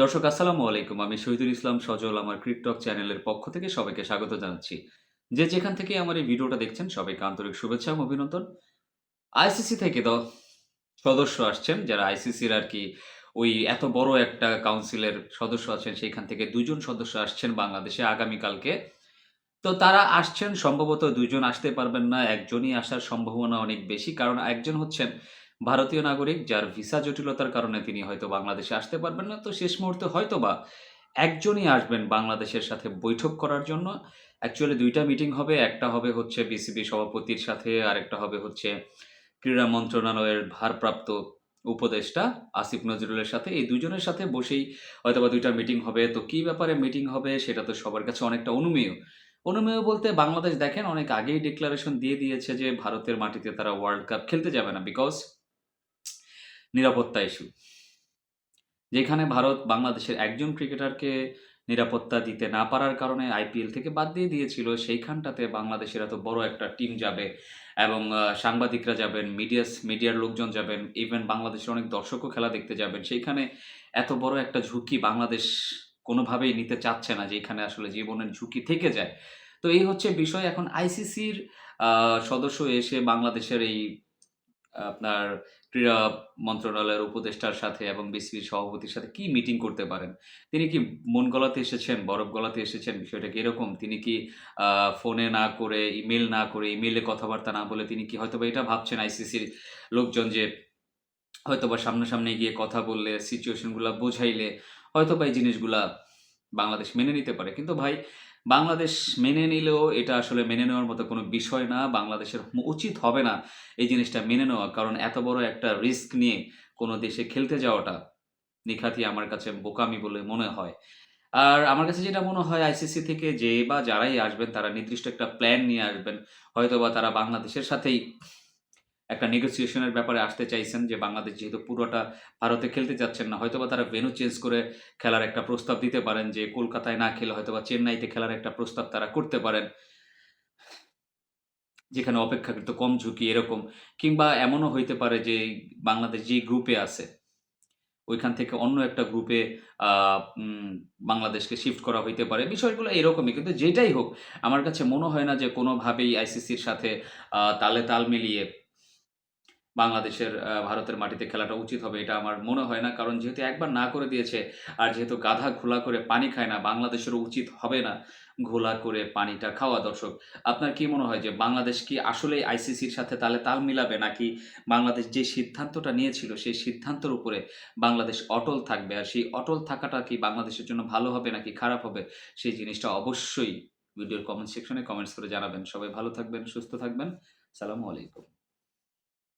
দর্শক আসসালামু আলাইকুম। আমি শহীদুল ইসলাম সজল আমার ক্রিকটক চ্যানেলের পক্ষ থেকে সবাইকে স্বাগত জানাচ্ছি। যে যেখান থেকে আমার এই ভিডিওটা দেখছেন সবাইকে আন্তরিক শুভেচ্ছা এবং অভিনন্দন। আইসিসি থেকে সদস্য আসছেন যারা আইসিসির আরকি ওই এত বড় একটা কাউন্সিলের সদস্য আছেন সেখান থেকে ২ জন সদস্য আসছেন বাংলাদেশে আগামীকালকে। তো তারা আসছেন সম্ভবত ২ জন আসতে পারবেন না। একজনই আসার সম্ভাবনা অনেক বেশি। কারণ একজন হচ্ছেন ভারতীয় নাগরিক যার ভিসা জটিলতার কারণে তিনি হয়তো বাংলাদেশে আসতে পারবেন না। তো শেষ মুহূর্তে হয়তোবা একজনই আসবেন বাংলাদেশের সাথে বৈঠক করার জন্য। অ্যাকচুয়ালি ২ টা মিটিং হবে। একটা হবে হচ্ছে বিসিবি সভাপতির সাথে, আরেকটা হবে হচ্ছে ক্রীড়া মন্ত্রণালয়ের ভারপ্রাপ্ত উপদেষ্টা আসিফ নজরুলের সাথে। এই ২ জনের সাথে বসেই হয়তোবা ২ টা মিটিং হবে। তো কি ব্যাপারে মিটিং হবে সেটা তো সবার কাছে অনেকটা অনুমেয়। অনুমেয় বলতে বাংলাদেশ দেখেন অনেক আগেই ডিক্লারেশন দিয়ে দিয়েছে যে ভারতের মাটিতে তারা ওয়ার্ল্ড কাপ খেলতে যাবে না। বিকজ নিরাপত্তা ইস্যু। যেখানে ভারত বাংলাদেশের একজন ক্রিকেটারকে নিরাপত্তা দিতে না পারার কারণে আইপিএল থেকে বাদ দিয়ে দিয়েছিল, সেইখানটাতে বাংলাদেশের এত বড় একটা টিম যাবে এবং সাংবাদিকরা যাবেন, মিডিয়ার লোকজন যাবেন, ইভেন বাংলাদেশের অনেক দর্শকও খেলা দেখতে যাবেন। সেইখানে এত বড় একটা ঝুঁকি বাংলাদেশ কোনোভাবেই নিতে চাচ্ছে না, যেখানে আসলে জীবনের ঝুঁকি থেকে যায়। তো এই হচ্ছে বিষয়। এখন আইসিসির সদস্য এসে বাংলাদেশের এই আপনার ক্রীড়া মন্ত্রণালয়ের উপদেষ্টার সাথে এবং বিসিবির সভাপতির সাথে কি মিটিং করতে পারেন? তিনি কি মন গলাতে এসেছেন, বরফ গলাতে এসেছেন? বিষয়টা কি এরকম? তিনি কি আ ফোনে না করে, ইমেইল না করে, ইমেইলে কথাবার্তা না বলে তিনি কি হয়তোবা এটা ভাবছেন আইসিসির লোকজন যে হয়তোবা সামনাসামনি গিয়ে কথা বললে, সিচুয়েশন গুলা বোঝাইলে হয়তোবা এই জিনিসগুলা বাংলাদেশ মেনে নিতে পারে। কিন্তু ভাই বাংলাদেশ মেনে নিলেও এটা আসলে মেনে নেওয়ার মতো কোনো বিষয় না। বাংলাদেশের উচিত হবে না এই জিনিসটা মেনে নেওয়া। কারণ এত বড় একটা রিস্ক নিয়ে কোনো দেশে খেলতে যাওয়াটা নিখাতি আমার কাছে বোকামি বলে মনে হয়। আর আমার কাছে যেটা মনে হয় আইসিসি থেকে যে বা যারাই আসবেন তারা নির্দিষ্ট একটা প্ল্যান নিয়ে আসবেন। হয়তোবা তারা বাংলাদেশের সাথেই একটা নেগোসিয়েশন এর ব্যাপারে আসতে চাইছেন যে বাংলাদেশ যেহেতু পুরোটা ভারতে খেলতে চাচ্ছেন না, হয়তোবা তারা ভেন্যু চেঞ্জ করে খেলার একটা প্রস্তাব দিতে পারেন যে কলকাতায় না খেলে হয়তোবা চেন্নাইতে খেলার একটা প্রস্তাব তারা করতে পারেন। যেখানে অপেক্ষাকৃত কম ঝুঁকি এরকম। কিংবা এমনও হইতে পারে যে বাংলাদেশ যে গ্রুপে আছে, ওইখান থেকে অন্য একটা গ্রুপে আ উম বাংলাদেশকে শিফট করা হইতে পারে। বিষয়গুলো এরকমই। কিন্তু যেটাই হোক, আমার কাছে মনে হয় না যে কোনোভাবেই আইসিসির সাথে তালে তাল মিলিয়ে বাংলাদেশের ভারতের মাটিতে খেলাটা উচিত হবে এটা আমার মনে হয় না। কারণ যেহেতু একবার না করে দিয়েছে, আর যেহেতু গাধা ঘোলা করে পানি খায় না, বাংলাদেশেরও উচিত হবে না ঘোলা করে পানিটা খাওয়া। দর্শক, আপনার কি মনে হয় যে বাংলাদেশ কি আসলেই আইসিসির সাথে তালে তাল মিলাবে? নাকি বাংলাদেশ যে সিদ্ধান্তটা নিয়েছিল সেই সিদ্ধান্তের উপরে বাংলাদেশ অটল থাকবে? আর সেই অটল থাকাটা কি বাংলাদেশের জন্য ভালো হবে নাকি খারাপ হবে? সেই জিনিসটা অবশ্যই ভিডিওর কমেন্ট সেকশনে কমেন্টস করে জানাবেন। সবাই ভালো থাকবেন, সুস্থ থাকবেন। সালামু আলাইকুম।